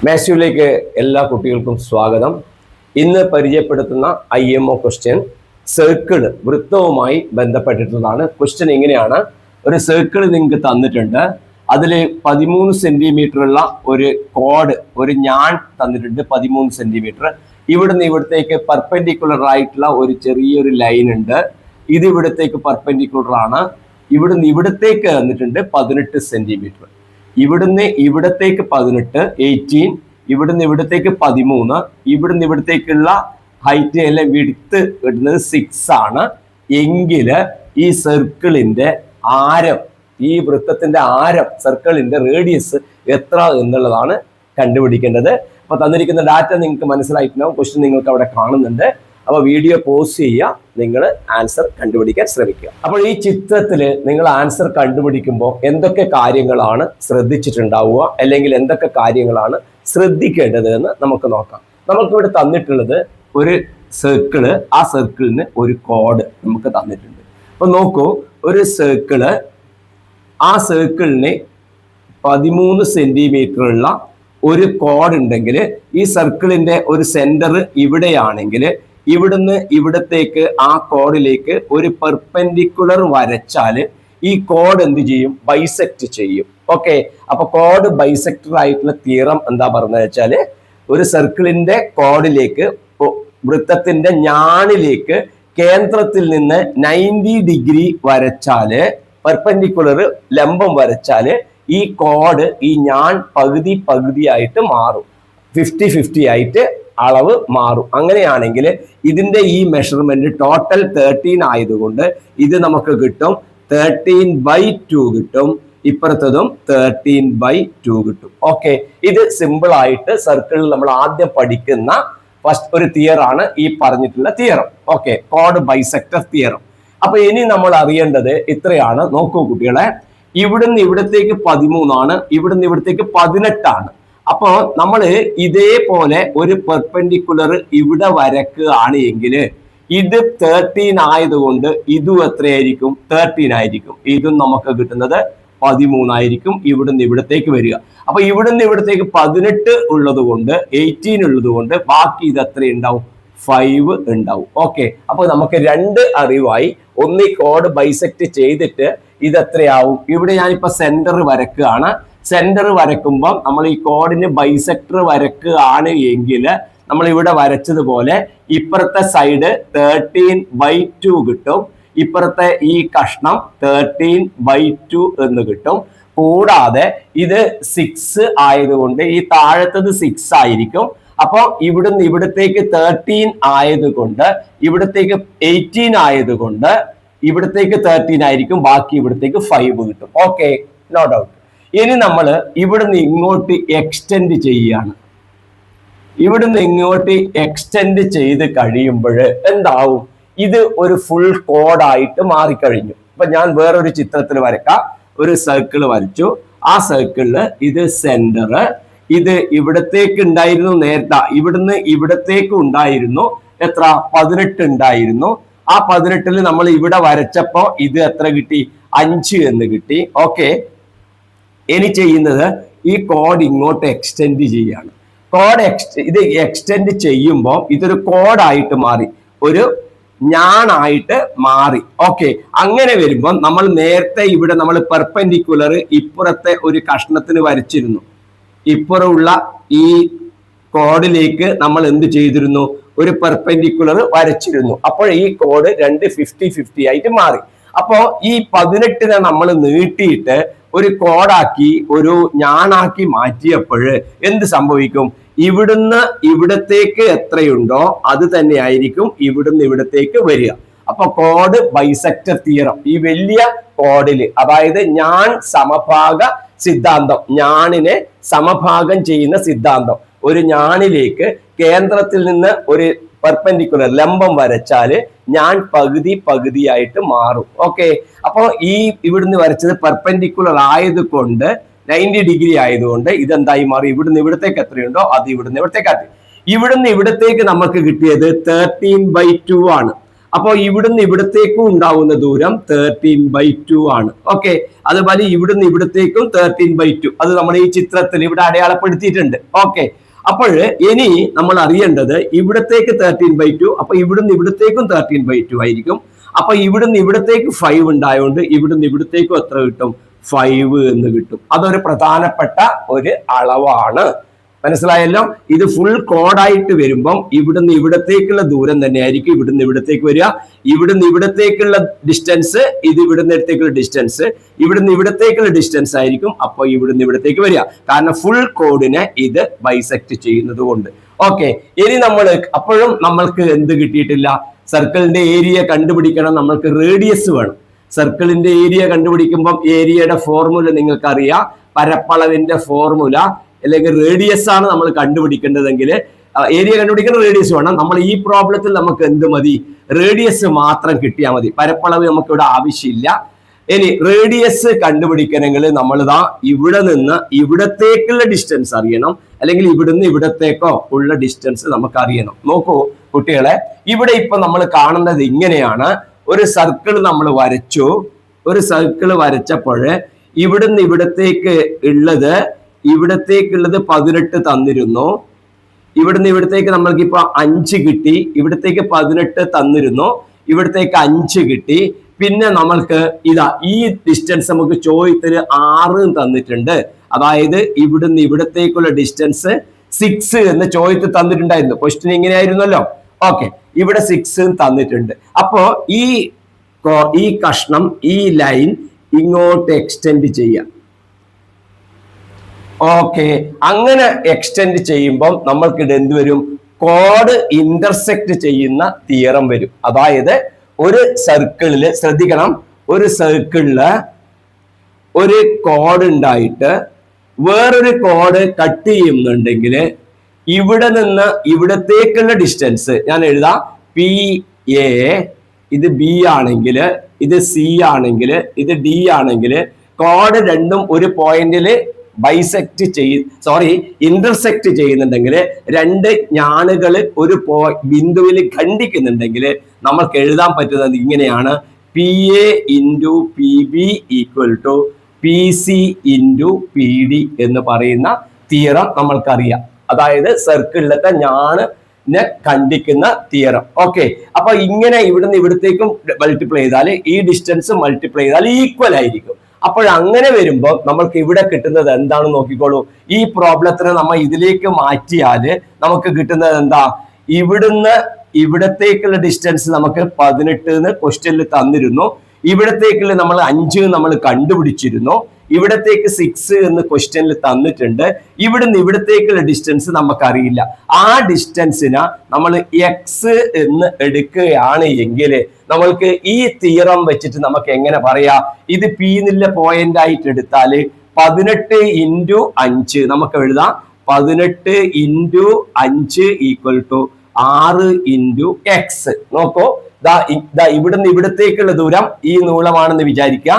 മാത്സിലേക്ക് എല്ലാ കുട്ടികൾക്കും സ്വാഗതം. ഇന്ന് പരിചയപ്പെടുത്തുന്ന IMO ക്വസ്റ്റ്യൻ സർക്കിൾ വൃത്തവുമായി ബന്ധപ്പെട്ടിട്ടുള്ളതാണ്. ക്വസ്റ്റ്യൻ ഇങ്ങനെയാണ്: ഒരു സർക്കിൾ നിങ്ങൾക്ക് തന്നിട്ടുണ്ട്, അതിൽ 13 സെന്റിമീറ്റർ ഉള്ള ഒരു കോഡ്, ഒരു ഞാൻ തന്നിട്ടുണ്ട് 13 സെന്റിമീറ്റർ. ഇവിടുന്ന് ഇവിടത്തേക്ക് പെർപെൻഡിക്കുലർ ആയിട്ടുള്ള ഒരു ചെറിയൊരു ലൈൻ ഉണ്ട്. ഇത് ഇവിടത്തേക്ക് പെർപെൻഡിക്കുലർ ആണ്. ഇവിടുന്ന് ഇവിടത്തേക്ക് തന്നിട്ടുണ്ട് 18 സെന്റിമീറ്റർ. ഇവിടുന്ന് ഇവിടത്തേക്ക് 18, 18, ഇവിടുന്ന് ഇവിടത്തേക്ക് 13, ഇവിടുന്ന് ഇവിടത്തേക്കുള്ള ഹൈറ്റ് അല്ലെ വിഡ്ത്ത് കിട്ടുന്നത് 6 ആണ്. എങ്കിൽ ഈ സർക്കിളിന്റെ ആരം, ഈ വൃത്തത്തിന്റെ ആരം, സർക്കിളിന്റെ റേഡിയസ് എത്ര എന്നുള്ളതാണ് കണ്ടുപിടിക്കേണ്ടത്. അപ്പൊ തന്നിരിക്കുന്ന ഡാറ്റ നിങ്ങൾക്ക് മനസ്സിലായിട്ടുണ്ടാവും. ക്വസ്റ്റ്യൻ നിങ്ങൾക്ക് അവിടെ കാണുന്നുണ്ട്. അപ്പൊ വീഡിയോ പോസ് ചെയ്യുക, നിങ്ങൾ ആൻസർ കണ്ടുപിടിക്കാൻ ശ്രമിക്കുക. അപ്പോൾ ഈ ചിത്രത്തിൽ നിങ്ങൾ ആൻസർ കണ്ടുപിടിക്കുമ്പോൾ എന്തൊക്കെ കാര്യങ്ങളാണ് ശ്രദ്ധിച്ചിട്ടുണ്ടാവുക, അല്ലെങ്കിൽ എന്തൊക്കെ കാര്യങ്ങളാണ് ശ്രദ്ധിക്കേണ്ടത് എന്ന് നമുക്ക് നോക്കാം. നമുക്കിവിടെ തന്നിട്ടുള്ളത് ഒരു സർക്കിള്, ആ സർക്കിളിന് ഒരു കോഡ് നമുക്ക് തന്നിട്ടുണ്ട്. അപ്പൊ നോക്കൂ, ഒരു സർക്കിള്, ആ സർക്കിളിന് 13 സെന്റിമീറ്റർ ഉള്ള ഒരു കോഡ് ഉണ്ടെങ്കിൽ, ഈ സർക്കിളിന്റെ ഒരു സെന്റർ ഇവിടെയാണെങ്കിൽ ഇവിടുന്ന് ഇവിടത്തേക്ക് ആ കോഡിലേക്ക് ഒരു പെർപെൻഡിക്കുലർ വരച്ചാൽ ഈ കോഡ് എന്ത് ചെയ്യും? ബൈസെക്ട് ചെയ്യും. ഓക്കെ, അപ്പൊ കോഡ് ബൈസെക്ടർ ആയിട്ടുള്ള തിയറം എന്താ പറഞ്ഞത് വെച്ചാല്, ഒരു സർക്കിളിന്റെ കോഡിലേക്ക്, വൃത്തത്തിന്റെ ഞാണിലേക്ക് കേന്ദ്രത്തിൽ നിന്ന് 90 ഡിഗ്രി വരച്ചാല്, പെർപെൻഡിക്കുലർ ലംബം വരച്ചാല് ഈ കോഡ്, ഈ ഞാൻ പകുതി പകുതിയായിട്ട് മാറും, 50-50 ആയിട്ട് അളവ് മാറും. അങ്ങനെയാണെങ്കിൽ ഇതിന്റെ ഈ മെഷർമെന്റ് ടോട്ടൽ 13 ആയതുകൊണ്ട് ഇത് നമുക്ക് കിട്ടും 13/2 കിട്ടും. ഇപ്പുറത്തതും 13/2 കിട്ടും. ഓക്കെ, ഇത് സിമ്പിൾ ആയിട്ട് സർക്കിളിൽ നമ്മൾ ആദ്യം പഠിക്കുന്ന ഫസ്റ്റ് ഒരു തിയർ ആണ് ഈ പറഞ്ഞിട്ടുള്ള theorem. Okay, code bisector theorem. അപ്പൊ ഇനി നമ്മൾ അറിയേണ്ടത് ഇത്രയാണ്. നോക്കൂ കുട്ടികളെ, ഇവിടുന്ന് ഇവിടത്തേക്ക് 13 ആണ്, ഇവിടുന്ന് ഇവിടത്തേക്ക് 18 ആണ്. അപ്പോ നമ്മൾ ഇതേപോലെ ഒരു പെർപെൻഡിക്കുലർ ഇവിടെ വരക്കുകയാണ് എങ്കിൽ ഇത് 13 ആയതുകൊണ്ട് ഇതും എത്രയായിരിക്കും? 13 ആയിരിക്കും. ഇതും നമുക്ക് കിട്ടുന്നത് 13 ആയിരിക്കും. ഇവിടുന്ന് ഇവിടത്തേക്ക് വരിക. അപ്പൊ ഇവിടുന്ന് ഇവിടത്തേക്ക് 18 ഉള്ളത് കൊണ്ട്, 18 ഉള്ളത് കൊണ്ട് ബാക്കി ഇത് എത്ര ഉണ്ടാവും? 5 ഉണ്ടാവും. ഓക്കെ, അപ്പൊ നമുക്ക് 2 അറിവായി. ഒന്ന് ഈ കോഡ് ബൈസെക്ട് ചെയ്തിട്ട് ഇത് എത്രയാവും? ഇവിടെ ഞാനിപ്പോ സെന്റർ വരക്കുകയാണ്. സെന്റർ വരക്കുമ്പോൾ നമ്മൾ ഈ കോഡിന് ബൈസെക്ടർ വരക്കുകയാണ് എങ്കിൽ നമ്മൾ ഇവിടെ വരച്ചതുപോലെ ഇപ്പുറത്തെ സൈഡ് 13/2 കിട്ടും. ഇപ്പുറത്തെ ഈ കഷ്ണം 13/2 എന്ന് കിട്ടും. കൂടാതെ ഇത് 6 ആയതുകൊണ്ട് ഈ താഴത്തത് 6 ആയിരിക്കും. അപ്പൊ ഇവിടുന്ന് ഇവിടത്തേക്ക് 13 ആയതുകൊണ്ട്, ഇവിടത്തേക്ക് 18 ആയതുകൊണ്ട് ഇവിടത്തേക്ക് 13 ആയിരിക്കും. ബാക്കി ഇവിടത്തേക്ക് 5 കിട്ടും. Okay, no doubt. ഇനി നമ്മൾ ഇവിടുന്ന് ഇങ്ങോട്ട് എക്സ്റ്റെൻഡ് ചെയ്യുകയാണ്. ഇവിടുന്ന് ഇങ്ങോട്ട് എക്സ്റ്റെൻഡ് ചെയ്ത് കഴിയുമ്പോൾ എന്താവും? ഇത് ഒരു ഫുൾ കോഡായിട്ട് മാറിക്കഴിഞ്ഞു. അപ്പൊ ഞാൻ വേറൊരു ചിത്രത്തിൽ വരക്കാം. ഒരു സർക്കിൾ വരച്ചു. ആ സർക്കിളില് ഇത് സെന്റർ, ഇത് ഇവിടത്തേക്ക് ഉണ്ടായിരുന്നു നേരത്തെ, ഇവിടുന്ന് ഇവിടത്തേക്ക് ഉണ്ടായിരുന്നു എത്ര? 18 ഉണ്ടായിരുന്നു. ആ 18ൽ നമ്മൾ ഇവിടെ വരച്ചപ്പോ ഇത് എത്ര കിട്ടി? 5 എന്ന് കിട്ടി. ഓക്കെ, ഇനി ചെയ്യുന്നത് ഈ കോഡ് ഇങ്ങോട്ട് എക്സ്റ്റെൻഡ് ചെയ്യാണ്. ഇത് എക്സ്റ്റെൻഡ് ചെയ്യുമ്പോൾ ഇതൊരു കോഡായിട്ട് മാറി, ഒരു ഞാനായിട്ട് മാറി. ഓക്കെ, അങ്ങനെ വരുമ്പോൾ നമ്മൾ നേരത്തെ ഇവിടെ നമ്മൾ പെർപെൻഡിക്കുലർ ഇപ്പുറത്തെ ഒരു കഷ്ണത്തിന് വരച്ചിരുന്നു. ഇപ്പുറമുള്ള ഈ കോഡിലേക്ക് നമ്മൾ എന്ത് ചെയ്തിരുന്നു? ഒരു പെർപെൻഡിക്കുലർ വരച്ചിരുന്നു. അപ്പോൾ ഈ കോഡ് 2 50-50 ആയിട്ട് മാറി. അപ്പോ ഈ 18നെ നമ്മൾ നീട്ടിയിട്ട് ഒരു കോഡാക്കി, ഒരു ഞാനാക്കി മാറ്റിയപ്പോൾ എന്ത് സംഭവിക്കും? ഇവിടുന്ന് ഇവിടത്തേക്ക് എത്രയുണ്ടോ അത് തന്നെ ആയിരിക്കും ഇവിടുന്ന് ഇവിടത്തേക്ക് വരിക. അപ്പൊ കോഡ് ബൈസെക്ടർ തിയറം, ഈ വലിയ കോഡില്, അതായത് ഞാൻ സമഭാഗ സിദ്ധാന്തം, ഞാനിനെ സമഭാഗം ചെയ്യുന്ന സിദ്ധാന്തം, ഒരു ഞാനിലേക്ക് കേന്ദ്രത്തിൽ നിന്ന് ഒരു പെർപെൻഡിക്കുലർ ലംബം വരച്ചാല് ഞാൻ പകുതി പകുതിയായിട്ട് മാറും. ഓക്കെ, അപ്പൊ ഈ ഇവിടുന്ന് വരച്ചത് പെർപെൻഡിക്കുലർ ആയതുകൊണ്ട് 90 ഡിഗ്രി ആയതുകൊണ്ട് ഇതെന്തായി മാറി? ഇവിടുന്ന് ഇവിടത്തേക്ക് എത്രയുണ്ടോ അത് ഇവിടുന്ന് ഇവിടത്തേക്ക് ആക്കി. ഇവിടുന്ന് ഇവിടത്തേക്ക് നമുക്ക് കിട്ടിയത് 13/2 ആണ്. അപ്പോൾ ഇവിടുന്ന് ഇവിടത്തേക്കും ഉണ്ടാവുന്ന ദൂരം 13/2 ആണ്. ഓക്കെ, അതുപോലെ ഇവിടുന്ന് ഇവിടത്തേക്കും 13/2. അത് നമ്മൾ ഈ ചിത്രത്തിൽ ഇവിടെ അടയാളപ്പെടുത്തിയിട്ടുണ്ട്. ഓക്കെ, അപ്പോൾ ഇനി നമ്മൾ അറിയേണ്ടത് ഇവിടത്തേക്ക് 13/2, അപ്പൊ ഇവിടുന്ന് ഇവിടത്തേക്കും 13/2 ആയിരിക്കും. അപ്പൊ ഇവിടുന്ന് ഇവിടത്തേക്ക് 5 ഉണ്ടായതുകൊണ്ട് ഇവിടുന്ന് ഇവിടത്തേക്കും എത്ര കിട്ടും? 5 എന്ന് കിട്ടും. അതൊരു പ്രധാനപ്പെട്ട ഒരു അളവാണ്. മനസ്സിലായല്ലോ? ഇത് ഫുൾ കോഡായിട്ട് വരുമ്പം ഇവിടുന്ന് ഇവിടത്തേക്കുള്ള ദൂരം തന്നെയായിരിക്കും ഇവിടുന്ന് ഇവിടത്തേക്ക് വരിക. ഇവിടുന്ന് ഇവിടത്തേക്കുള്ള ഡിസ്റ്റൻസ് ഇത് ഇവിടുന്ന് ഇടത്തേക്കുള്ള ഡിസ്റ്റൻസ്, ഇവിടുന്ന് ഇവിടത്തേക്കുള്ള ഡിസ്റ്റൻസ് ആയിരിക്കും അപ്പോൾ ഇവിടുന്ന് ഇവിടത്തേക്ക് വരിക. കാരണം ഫുൾ കോഡിനെ ഇത് ബൈസെക്ട് ചെയ്യുന്നത് കൊണ്ട്. ഓക്കെ, ഇനി നമ്മൾ അപ്പോഴും നമ്മൾക്ക് എന്ത് കിട്ടിയിട്ടില്ല? സർക്കിളിന്റെ ഏരിയ കണ്ടുപിടിക്കണം. നമ്മൾക്ക് റേഡിയസ് വേണം. സർക്കിളിന്റെ ഏരിയ കണ്ടുപിടിക്കുമ്പോൾ ഏരിയയുടെ ഫോർമുല നിങ്ങൾക്കറിയാം. പരപ്പളവിന്റെ ഫോർമുല അല്ലെങ്കിൽ റേഡിയസ് ആണ് നമ്മൾ കണ്ടുപിടിക്കേണ്ടതെങ്കിൽ ഏരിയ കണ്ടുപിടിക്കുന്ന റേഡിയസ് വേണം. നമ്മൾ ഈ പ്രോബ്ലത്തിൽ നമുക്ക് എന്ത് മതി? റേഡിയസ് മാത്രം കിട്ടിയാൽ മതി. പരപ്പളവ് നമുക്ക് ഇവിടെ ആവശ്യമില്ല. ഇനി റേഡിയസ് കണ്ടുപിടിക്കണമെങ്കിൽ നമ്മൾ ഇവിടെ നിന്ന് ഇവിടത്തേക്കുള്ള ഡിസ്റ്റൻസ് അറിയണം, അല്ലെങ്കിൽ ഇവിടുന്ന് ഇവിടത്തേക്കോ ഉള്ള ഡിസ്റ്റൻസ് നമുക്ക് അറിയണം. നോക്കൂ കുട്ടികളെ, ഇവിടെ ഇപ്പൊ നമ്മൾ കാണുന്നത് ഇങ്ങനെയാണ്. ഒരു സർക്കിൾ നമ്മൾ വരച്ചു. ഒരു സർക്കിൾ വരച്ചപ്പോൾ ഇവിടുന്ന് ഇവിടത്തേക്ക് ഉള്ളത് 18 തന്നിരുന്നു. ഇവിടുന്ന് ഇവിടത്തേക്ക് നമ്മൾക്ക് ഇപ്പൊ 5 കിട്ടി. ഇവിടത്തേക്ക് 18 തന്നിരുന്നു, ഇവിടത്തേക്ക് 5 കിട്ടി. പിന്നെ നമ്മൾക്ക് ഈ ഡിസ്റ്റൻസ് നമുക്ക് ചോദ്യത്തിൽ 6 തന്നിട്ടുണ്ട്. അതായത് ഇവിടുന്ന് ഇവിടത്തേക്കുള്ള ഡിസ്റ്റൻസ് 6 എന്ന് ചോദ്യത്തിൽ തന്നിട്ടുണ്ടായിരുന്നു. ക്വസ്റ്റ്യൻ ഇങ്ങനെയായിരുന്നല്ലോ. ഓക്കെ, ഇവിടെ 6 തന്നിട്ടുണ്ട്. അപ്പോ ഈ കഷ്ണം, ഈ ലൈൻ ഇങ്ങോട്ട് എക്സ്റ്റെൻഡ് ചെയ്യാം. ഓക്കെ, അങ്ങനെ എക്സ്റ്റെൻഡ് ചെയ്യുമ്പോൾ നമ്മൾക്കിടെ എന്ത് വരും? കോഡ് ഇന്റർസെക്ട് ചെയ്യുന്ന തിയറം വരും. അതായത് ഒരു സർക്കിളില് ശ്രദ്ധിക്കണം, ഒരു സർക്കിളില് ഒരു കോഡ് ഉണ്ടായിട്ട് വേറൊരു കോഡ് കട്ട് ചെയ്യുന്നുണ്ടെങ്കിൽ ഇവിടെ നിന്ന് ഇവിടത്തേക്കുള്ള ഡിസ്റ്റൻസ് ഞാൻ എഴുതാം. PA, ഇത് B ആണെങ്കിൽ, ഇത് C ആണെങ്കിൽ, ഇത് D ആണെങ്കിൽ കോഡ് രണ്ടും ഒരു പോയിന്റിൽ ഇന്റർസെക്ട് ചെയ്യുന്നുണ്ടെങ്കിൽ, രണ്ട് ഞാണുകൾ ഒരു ബിന്ദുവിൽ ഖണ്ഡിക്കുന്നുണ്ടെങ്കിൽ നമുക്ക് എഴുതാൻ പറ്റുന്നത് ഇങ്ങനെയാണ്: PA into PB equal to PC into PD എന്ന് പറയുന്ന തിയറം നമ്മൾക്കറിയാം. അതായത് സർക്കിളിലത്തെ ഞാണിനെ ഖണ്ഡിക്കുന്ന തിയറം. ഓക്കെ, അപ്പൊ ഇങ്ങനെ ഇവിടുന്ന് ഇവിടത്തേക്കും മൾട്ടിപ്ലൈ ചെയ്താൽ ഈ ഡിസ്റ്റൻസ് മൾട്ടിപ്ലൈ ചെയ്താൽ ഈക്വൽ ആയിരിക്കും. അങ്ങനെ വരുമ്പോൾ നമ്മൾക്ക് ഇവിടെ കിട്ടുന്നത് എന്താണെന്ന് നോക്കിക്കോളൂ. ഈ പ്രോബ്ലത്തിനെ നമ്മൾ ഇതിലേക്ക് മാറ്റിയാല് നമുക്ക് കിട്ടുന്നത് എന്താ? ഇവിടുന്ന് ഇവിടത്തേക്കുള്ള ഡിസ്റ്റൻസ് നമുക്ക് 18 എന്ന് ക്വസ്റ്റ്യനിൽ തന്നിരുന്നു. ഇവിടത്തേക്കുള്ള നമ്മൾ 5 നമ്മൾ കണ്ടുപിടിച്ചിരുന്നു. ഇവിടത്തേക്ക് 6 എന്ന് ക്വസ്റ്റ്യനിൽ തന്നിട്ടുണ്ട്. ഇവിടുന്ന് ഇവിടത്തേക്കുള്ള ഡിസ്റ്റൻസ് നമുക്കറിയില്ല. ആ ഡിസ്റ്റൻസിനെ നമ്മൾ എക്സ് എന്ന് എടുക്കുകയാണ് എങ്കിൽ നമ്മൾക്ക് ഈ തിയറം വെച്ചിട്ട് നമുക്ക് എങ്ങനെ പറയാം? ഇത് P എന്നുള്ള പോയിന്റ് ആയിട്ട് എടുത്താൽ 18 ഇൻറ്റു 5 നമുക്ക് എഴുതാം. 18 into 5 equal to 6 into X. നോക്കൂ, ഇവിടുന്ന് ഇവിടത്തേക്കുള്ള ദൂരം ഈ നീളമാണെന്ന് വിചാരിക്കുക.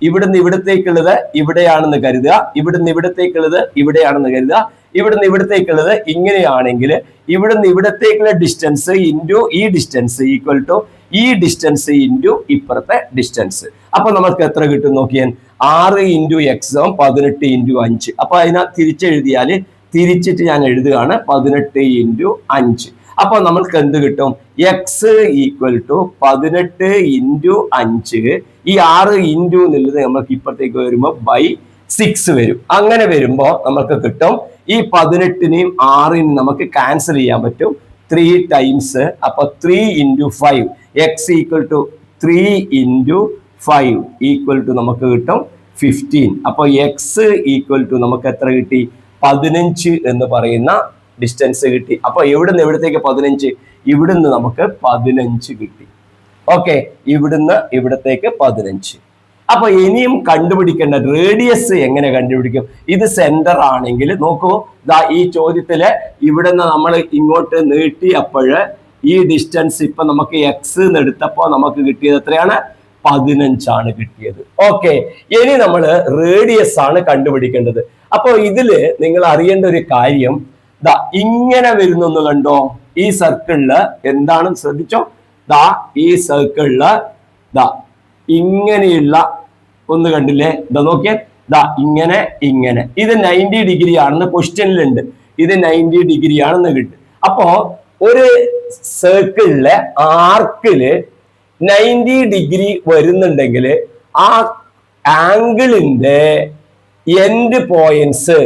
ഇവിടുന്ന് ഇവിടത്തേക്കുള്ളത് ഇവിടെയാണെന്ന് കരുതുക. ഇവിടുന്ന് ഇവിടത്തേക്കുള്ളത് ഇവിടെയാണെന്ന് കരുതുക. ഇവിടുന്ന് ഇവിടത്തേക്കുള്ളത് ഇങ്ങനെയാണെങ്കിൽ ഇവിടുന്ന് ഇവിടത്തേക്കുള്ള ഡിസ്റ്റൻസ് ഇൻറ്റു ഈ ഡിസ്റ്റൻസ് ഈക്വൽ ടു ഈ ഡിസ്റ്റൻസ് ഇൻറ്റു ഇപ്പുറത്തെ ഡിസ്റ്റൻസ്. അപ്പൊ നമുക്ക് എത്ര കിട്ടും നോക്കിയാൽ? 6 ഇൻറ്റു എക്സ് 18 ഇൻറ്റു 5. അപ്പൊ അതിനെ തിരിച്ചെഴുതിയാൽ, തിരിച്ചിട്ട് ഞാൻ എഴുതുകയാണ് 18 ഇൻറ്റു 5. അപ്പൊ നമ്മൾക്ക് എന്ത് കിട്ടും? X equal to 18 into 5. ഈ 6 ഇൻറ്റു എന്നുള്ളത് നമുക്ക് ഇപ്പുറത്തേക്ക് വരുമ്പോൾ ബൈ 6 വരും. അങ്ങനെ വരുമ്പോൾ നമുക്ക് കിട്ടും ഈ 18നെയും 6നെയും നമുക്ക് ക്യാൻസൽ ചെയ്യാൻ പറ്റും. 3 ടൈംസ്. അപ്പൊ 3 into 5 X equal to 3 into 5 equal to നമുക്ക് കിട്ടും 15. അപ്പൊ എക്സ് ഈക്വൽ ടു നമുക്ക് എത്ര കിട്ടി? 15 എന്ന് പറയുന്ന ഡിസ്റ്റൻസ് കിട്ടി. അപ്പൊ എവിടുന്ന് എവിടത്തേക്ക് 15? ഇവിടുന്ന് നമുക്ക് 15 കിട്ടി. ഓക്കെ, ഇവിടുന്ന് ഇവിടത്തേക്ക് 15. അപ്പൊ ഇനിയും കണ്ടുപിടിക്കേണ്ട റേഡിയസ് എങ്ങനെ കണ്ടുപിടിക്കും? ഇത് സെന്റർ ആണെങ്കിൽ നോക്കൂ, ഈ ചോദ്യത്തില് ഇവിടുന്ന് നമ്മൾ ഇങ്ങോട്ട് നീട്ടിയപ്പോൾ ഈ ഡിസ്റ്റൻസ് ഇപ്പൊ നമുക്ക് എക്സ് എടുത്തപ്പോ നമുക്ക് കിട്ടിയത് എത്രയാണ്? 15 ആണ് കിട്ടിയത്. ഓക്കെ, ഇനി നമ്മൾ റേഡിയസ് ആണ് കണ്ടുപിടിക്കേണ്ടത്. അപ്പൊ ഇതില് നിങ്ങൾ അറിയേണ്ട ഒരു കാര്യം ഇങ്ങനെ വരുന്നു കണ്ടോ? ഈ സർക്കിളില് എന്താണ് ശ്രദ്ധിച്ചോ? ദാ ഈ സർക്കിളില് ദാ ഇങ്ങനെയുള്ള ഒന്ന് കണ്ടില്ലേ, ഇതാ നോക്കിയേ, ദാ ഇങ്ങനെ ഇങ്ങനെ, ഇത് 90 ഡിഗ്രി ആണെന്ന് ക്വസ്റ്റ്യനിലുണ്ട്. ഇത് 90 ഡിഗ്രി ആണെന്ന് കിട്ടും. അപ്പോ ഒരു സർക്കിളിലെ ആർക്കില് 90 ഡിഗ്രി വരുന്നുണ്ടെങ്കിൽ ആ ആംഗിളിന്റെ എൻഡ് പോയിന്റ്സ്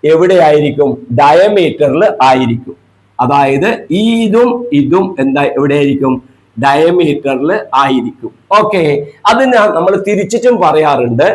എവിടെയായിരിക്കും? ഡയമീറ്ററിൽ ആയിരിക്കും. അതായത് ഇതും ഇതും എന്താ എവിടെയായിരിക്കും? ഡയമീറ്ററിൽ ആയിരിക്കും. ഓക്കെ, അതിന് നമ്മൾ തിരിച്ചിട്ടും പറയാറുണ്ട്.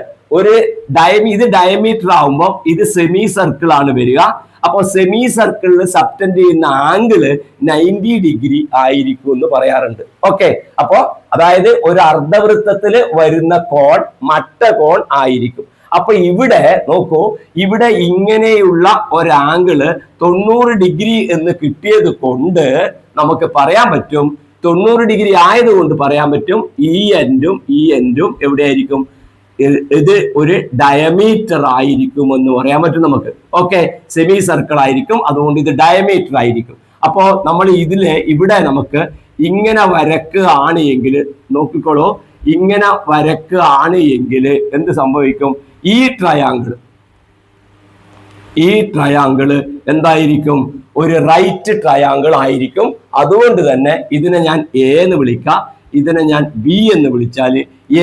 ഇത് ഡയമീറ്റർ ആവുമ്പോൾ ഇത് സെമി സർക്കിൾ ആണ് വരിക. അപ്പൊ സെമി സർക്കിളിൽ സബ്റ്റൻഡ് ചെയ്യുന്ന ആംഗിള് 90 ഡിഗ്രി ആയിരിക്കും എന്ന് പറയാറുണ്ട്. ഓക്കെ, അപ്പോ അതായത് ഒരു അർദ്ധവൃത്തത്തിൽ വരുന്ന കോൺ മട്ടകോൺ ആയിരിക്കും. അപ്പൊ ഇവിടെ നോക്കൂ, ഇവിടെ ഇങ്ങനെയുള്ള ഒരു ആംഗിള് 90 ഡിഗ്രി എന്ന് കിട്ടിയത് കൊണ്ട് നമുക്ക് പറയാൻ പറ്റും, 90 ഡിഗ്രി ആയതുകൊണ്ട് പറയാൻ പറ്റും ഈ എൻഡും എവിടെയായിരിക്കും? ഇത് ഒരു ഡയമീറ്റർ ആയിരിക്കും എന്ന് പറയാൻ പറ്റും നമുക്ക്. ഓക്കെ, സെമി സർക്കിൾ ആയിരിക്കും, അതുകൊണ്ട് ഇത് ഡയമീറ്റർ ആയിരിക്കും. അപ്പോ നമ്മൾ ഇവിടെ നമുക്ക് ഇങ്ങനെ വരക്കുകയാണ് എങ്കിൽ നോക്കിക്കോളൂ, ഇങ്ങനെ വരക്കുകയാണ് എങ്കിൽ എന്ത് സംഭവിക്കും? ഈ ട്രയാങ്കിള് എന്തായിരിക്കും? ഒരു റൈറ്റ് ട്രയാങ്കിൾ ആയിരിക്കും. അതുകൊണ്ട് തന്നെ ഇതിനെ ഞാൻ എ എന്ന് വിളിക്കാം, ഇതിനെ ഞാൻ ബി എന്ന് വിളിച്ചാൽ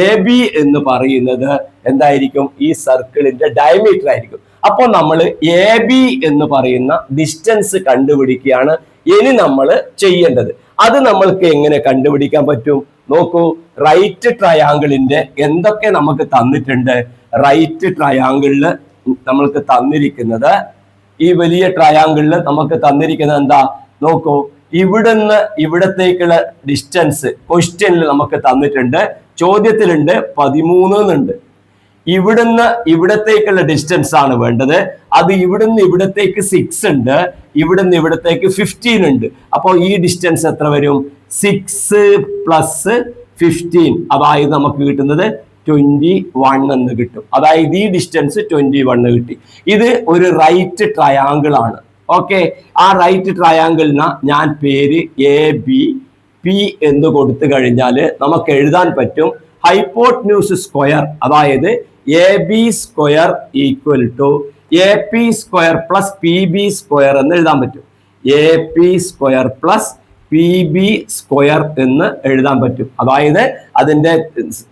എ ബി എന്ന് പറയുന്നത് എന്തായിരിക്കും? ഈ സർക്കിളിന്റെ ഡയമീറ്റർ ആയിരിക്കും. അപ്പോൾ നമ്മൾ എ ബി എന്ന് പറയുന്ന ഡിസ്റ്റൻസ് കണ്ടുപിടിക്കുകയാണ് ഇനി നമ്മൾ ചെയ്യേണ്ടത്. അത് നമ്മൾക്ക് എങ്ങനെ കണ്ടുപിടിക്കാൻ പറ്റും? നോക്കൂ, റൈറ്റ് ട്രയാങ്കിളിന്റെ എന്തൊക്കെ നമുക്ക് തന്നിട്ടുണ്ട്? റൈറ്റ് ട്രയാങ്കിളില് നമ്മൾക്ക് തന്നിരിക്കുന്നത്, ഈ വലിയ ട്രയാങ്കിളില് നമുക്ക് തന്നിരിക്കുന്നത് എന്താ? നോക്കൂ, ഇവിടുന്ന് ഇവിടത്തേക്കുള്ള ഡിസ്റ്റൻസ് ക്വസ്റ്റ്യനിൽ നമുക്ക് തന്നിട്ടുണ്ട്, ചോദ്യത്തിലുണ്ട് 13 എന്നുണ്ട്. ഇവിടുന്ന് ഇവിടത്തേക്കുള്ള ഡിസ്റ്റൻസ് ആണ് വേണ്ടത്. അത് ഇവിടുന്ന് ഇവിടത്തേക്ക് 6 ഉണ്ട്, ഇവിടുന്ന് ഇവിടത്തേക്ക് 15 ഉണ്ട്. അപ്പോൾ ഈ ഡിസ്റ്റൻസ് എത്ര വരും? 6 + 15, അതായത് നമുക്ക് കിട്ടുന്നത് 21 എന്ന് കിട്ടും. അതായത് ഈ ഡിസ്റ്റൻസ് 21 കിട്ടി. ഇത് ഒരു റൈറ്റ് ട്രയാങ്കിൾ ആണ്. ഓക്കെ, ആ റൈറ്റ് ട്രയാങ്കിളിന് ഞാൻ പേര് ABP എന്ന് കൊടുത്തു കഴിഞ്ഞാൽ നമുക്ക് എഴുതാൻ പറ്റും ഹൈപ്പോട്ന്യൂസ് സ്ക്വയർ, അതായത് AB square equal to AP square plus PB square എന്ന് എഴുതാൻ പറ്റും. AP square plus PB square എന്ന് എഴുതാൻ പറ്റും. അതായത് അതിന്റെ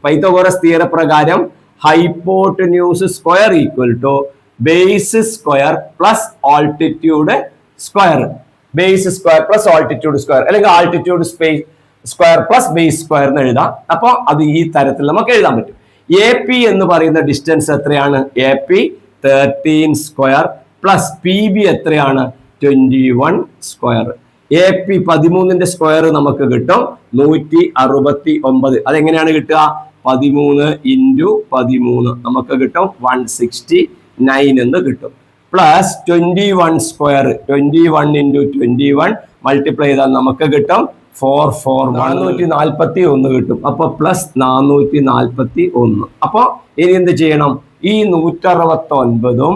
പൈത്തഗോറസ് തിയറം പ്രകാരം hypotenuse square equal to base square plus altitude square, base square plus altitude square, അല്ലെങ്കിൽ altitude square plus base square എന്ന് എഴുതാം. അപ്പോൾ അത് ഈ തരത്തിൽ നമുക്ക് എഴുതാൻ പറ്റും. AP എന്ന് പറയുന്ന ഡിസ്റ്റൻസ് എത്രയാണ്? AP 13 സ്ക്വയർ പ്ലസ് PB എത്രയാണ്? 21 സ്ക്വയർ. AP 13ന്റെ സ്ക്വയർ നമുക്ക് കിട്ടും 169. അതെങ്ങനെയാണ് കിട്ടുക? 13 × 13 നമുക്ക് കിട്ടും 169 എന്ന് കിട്ടും. പ്ലസ് 21 സ്ക്വയർ, 21 × 21 മൾട്ടിപ്ലൈ ചെയ്താൽ നമുക്ക് കിട്ടും 441 കിട്ടും. അപ്പൊ പ്ലസ് 441. അപ്പൊ ഇനി എന്ത് ചെയ്യണം? ഈ 169ഉം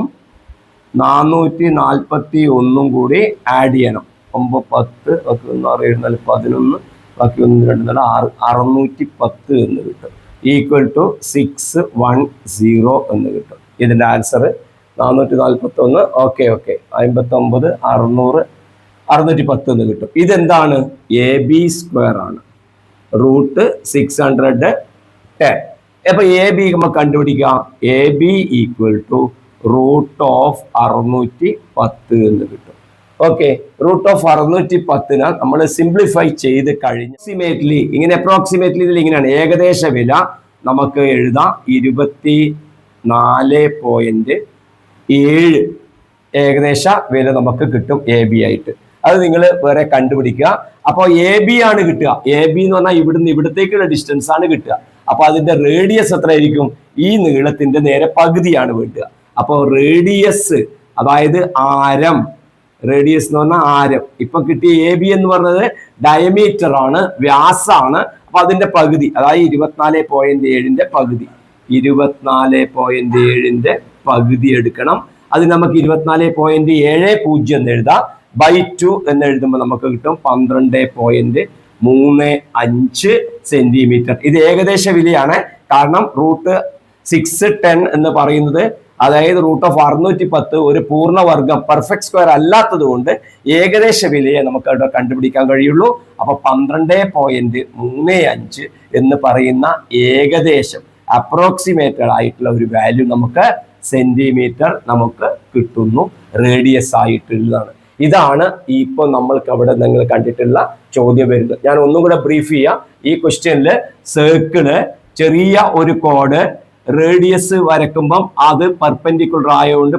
441 കൂടി ആഡ് ചെയ്യണം. 9, 10, 6, 7, 11, ബാക്കി 1, 2, 4, 610 എന്ന് കിട്ടും. ഈക്വൽ ടു 610 എന്ന് കിട്ടും. ഇതിന്റെ ആൻസർ 441. ഓക്കെ, 59, 600, 610 എന്ന് കിട്ടും. ഇതെന്താണ്? AB സ്ക്വയർ ആണ്, √610. അപ്പൊ AB നമുക്ക് കണ്ടുപിടിക്കാം. AB ഈക്വൽ ടു √610 എന്ന് കിട്ടും. ഓക്കെ, √610 നമ്മൾ സിംപ്ലിഫൈ ചെയ്ത് കഴിഞ്ഞ് അപ്രോക്സിമേറ്റ്ലി ഇതിൽ ഇങ്ങനെയാണ് ഏകദേശ വില നമുക്ക് എഴുതാം. 24.7 ഏകദേശ വില നമുക്ക് കിട്ടും AB ആയിട്ട്. അത് നിങ്ങൾ വേറെ കണ്ടുപിടിക്കുക. അപ്പോൾ AB ആണ് കിട്ടുക. AB എന്ന് പറഞ്ഞാൽ ഇവിടുന്ന് ഇവിടത്തേക്കുള്ള ഡിസ്റ്റൻസ് ആണ് കിട്ടുക. അപ്പൊ അതിന്റെ റേഡിയസ് എത്രയായിരിക്കും? ഈ നീളത്തിന്റെ നേരെ പകുതിയാണ് കിട്ടുക. അപ്പോൾ റേഡിയസ്, അതായത് ആരം, റേഡിയസ് എന്ന് പറഞ്ഞാൽ ആരം. ഇപ്പൊ കിട്ടിയ AB എന്ന് പറഞ്ഞത് ഡയമീറ്റർ ആണ്, വ്യാസാണ്. അപ്പൊ അതിന്റെ പകുതി, അതായത് 24.7ന്റെ പകുതി, 24.7ന്റെ പകുതി എടുക്കണം. അത് നമുക്ക് 24.70 എന്ന് എഴുതാം. /2 എന്ന് എഴുതുമ്പോൾ നമുക്ക് കിട്ടും 12.3 35 സെന്റിമീറ്റർ. ഇത് ഏകദേശ വിലയാണ്. കാരണം √610 എന്ന് പറയുന്നത്, അതായത് √610 ഒരു പൂർണ്ണവർഗം പെർഫെക്റ്റ് സ്ക്വയർ അല്ലാത്തത് കൊണ്ട് ഏകദേശ വിലയെ നമുക്ക് അവിടെ കണ്ടുപിടിക്കാൻ കഴിയുള്ളൂ. അപ്പൊ 12.35 എന്ന് പറയുന്ന ഏകദേശം അപ്രോക്സിമേറ്റഡ് ആയിട്ടുള്ള ഒരു വാല്യൂ നമുക്ക് സെന്റിമീറ്റർ നമുക്ക് കിട്ടുന്നു, റേഡിയസ് ആയിട്ടുള്ളതാണ്. ഇതാണ് ഇപ്പോൾ നമ്മൾക്ക് അവിടെ നിങ്ങൾ കണ്ടിട്ടുള്ള ചോദ്യം വരുന്നത്. ഞാൻ ഒന്നും കൂടെ ബ്രീഫ് ചെയ്യാം. ഈ ക്വസ്റ്റ്യനില് സർക്കിള് ചെറിയ ഒരു കോഡ് റേഡിയസ് വരക്കുമ്പം അത് പെർപെൻഡിക്കുലർ ആയതുകൊണ്ട്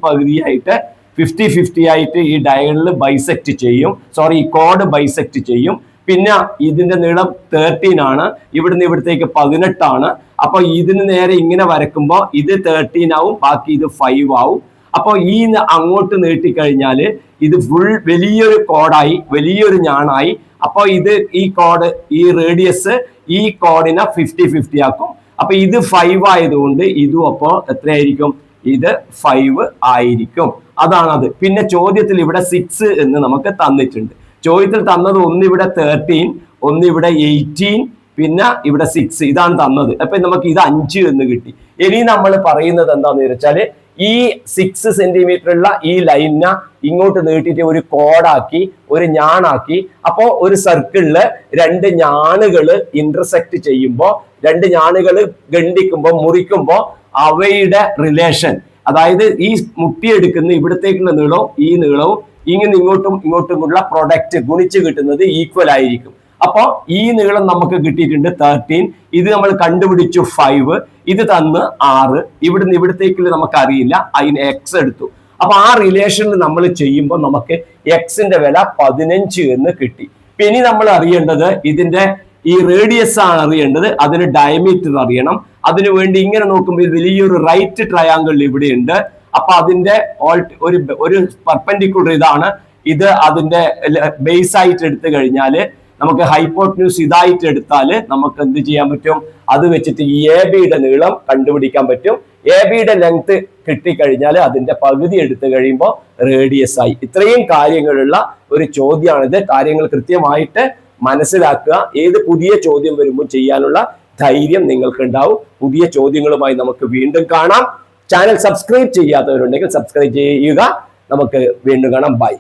പകുതിയായിട്ട് 50-50 ആയിട്ട് ഈ ഡയഗണൽ ബൈസെക്ട് ചെയ്യും. ഈ കോഡ് ബൈസെക്ട് ചെയ്യും. പിന്നെ ഇതിന്റെ നീളം 13 ആണ്, ഇവിടുന്ന് ഇവിടത്തേക്ക് 18 ആണ്. അപ്പൊ ഇതിന് നേരെ ഇങ്ങനെ വരക്കുമ്പോൾ ഇത് 13 ആവും, ബാക്കി ഇത് 5 ആവും. അപ്പൊ ഈ അങ്ങോട്ട് നീട്ടിക്കഴിഞ്ഞാല് ഇത് ഫുൾ വലിയൊരു കോഡായി, വലിയൊരു ഞാണായി. അപ്പൊ ഈ കോഡ്, ഈ റേഡിയസ് ഈ കോഡിനെ 50-50 ആക്കും. അപ്പൊ ഇത് 5 ആയതുകൊണ്ട് ഇതും അപ്പോ എത്രയായിരിക്കും? ഇത് 5 ആയിരിക്കും. അതാണത്. പിന്നെ ചോദ്യത്തിൽ ഇവിടെ 6 എന്ന് നമുക്ക് തന്നിട്ടുണ്ട്. ചോദ്യത്തിൽ തന്നത് ഒന്നിവിടെ 13, ഒന്നിവിടെ 18, പിന്നെ ഇവിടെ 6, ഇതാണ് തന്നത്. അപ്പൊ നമുക്ക് ഇത് 5 എന്ന് കിട്ടി. ഇനി നമ്മൾ പറയുന്നത് എന്താന്ന് വെച്ചാല് ഈ 6 സെന്റിമീറ്റർ ഉള്ള ഈ ലൈനിനെ ഇങ്ങോട്ട് നീട്ടിയിട്ട് ഒരു കോഡാക്കി, ഒരു ഞാണാക്കി. അപ്പോ ഒരു സർക്കിളില് 2 ഞാണുകള് ഇന്റർസെക്ട് ചെയ്യുമ്പോൾ, 2 ഞാണുകള് ഖണ്ഡിക്കുമ്പോൾ, മുറിക്കുമ്പോൾ അവയുടെ റിലേഷൻ, അതായത് ഈ മുട്ടിയെടുക്കുന്ന ഇവിടത്തേക്കുള്ള നീളവും ഈ നീളവും ഇങ്ങോട്ടുമുള്ള പ്രൊഡക്റ്റ് ഗുണിച്ച് കിട്ടുന്നത് ഈക്വൽ ആയിരിക്കും. അപ്പൊ ഈ നീളം നമുക്ക് കിട്ടിയിട്ടുണ്ട് 13, ഇത് നമ്മൾ കണ്ടുപിടിച്ചു 5, ഇത് തന്ന് 6, ഇവിടുന്ന് ഇവിടത്തേക്കുള്ള നമുക്ക് അറിയില്ല, അതിന് എക്സ് എടുത്തു. അപ്പൊ ആ റിലേഷനിൽ നമ്മൾ ചെയ്യുമ്പോൾ നമുക്ക് എക്സിന്റെ വില 15 എന്ന് കിട്ടി. ഇനി നമ്മൾ അറിയേണ്ടത് ഇതിന്റെ ഈ റേഡിയസ് ആണ് അറിയേണ്ടത്, അതിന് ഡയമീറ്റർ അറിയണം. അതിനു വേണ്ടി ഇങ്ങനെ നോക്കുമ്പോൾ വലിയൊരു റൈറ്റ് ട്രയാങ്കിൾ ഇവിടെയുണ്ട്. അപ്പൊ അതിന്റെ ഒരു പെർപെൻഡിക്കുലർ ഇതാണ്. ഇത് അതിന്റെ ബേസ് ആയിട്ട് എടുത്തു കഴിഞ്ഞാല് നമുക്ക് ഹൈപ്പോട്ടന്യൂസ് ഇതായിട്ട് എടുത്താൽ നമുക്ക് എന്ത് ചെയ്യാൻ പറ്റും? അത് വെച്ചിട്ട് ഈ എ ബിയുടെ നീളം കണ്ടുപിടിക്കാൻ പറ്റും. എ ബിയുടെ ലെങ്ത് കിട്ടിക്കഴിഞ്ഞാൽ അതിന്റെ പകുതി എടുത്തു കഴിയുമ്പോൾ റേഡിയസ് ആയി. ഇത്രയും കാര്യങ്ങളുള്ള ഒരു ചോദ്യമാണിത്. കാര്യങ്ങൾ കൃത്യമായിട്ട് മനസ്സിലാക്കുക. ഏത് പുതിയ ചോദ്യം വരുമ്പോൾ ചെയ്യാനുള്ള ധൈര്യം നിങ്ങൾക്ക് ഉണ്ടാവും. പുതിയ ചോദ്യങ്ങളുമായി നമുക്ക് വീണ്ടും കാണാം. ചാനൽ സബ്സ്ക്രൈബ് ചെയ്യാത്തവരുണ്ടെങ്കിൽ സബ്സ്ക്രൈബ് ചെയ്യുക. നമുക്ക് വീണ്ടും കാണാം. ബൈ.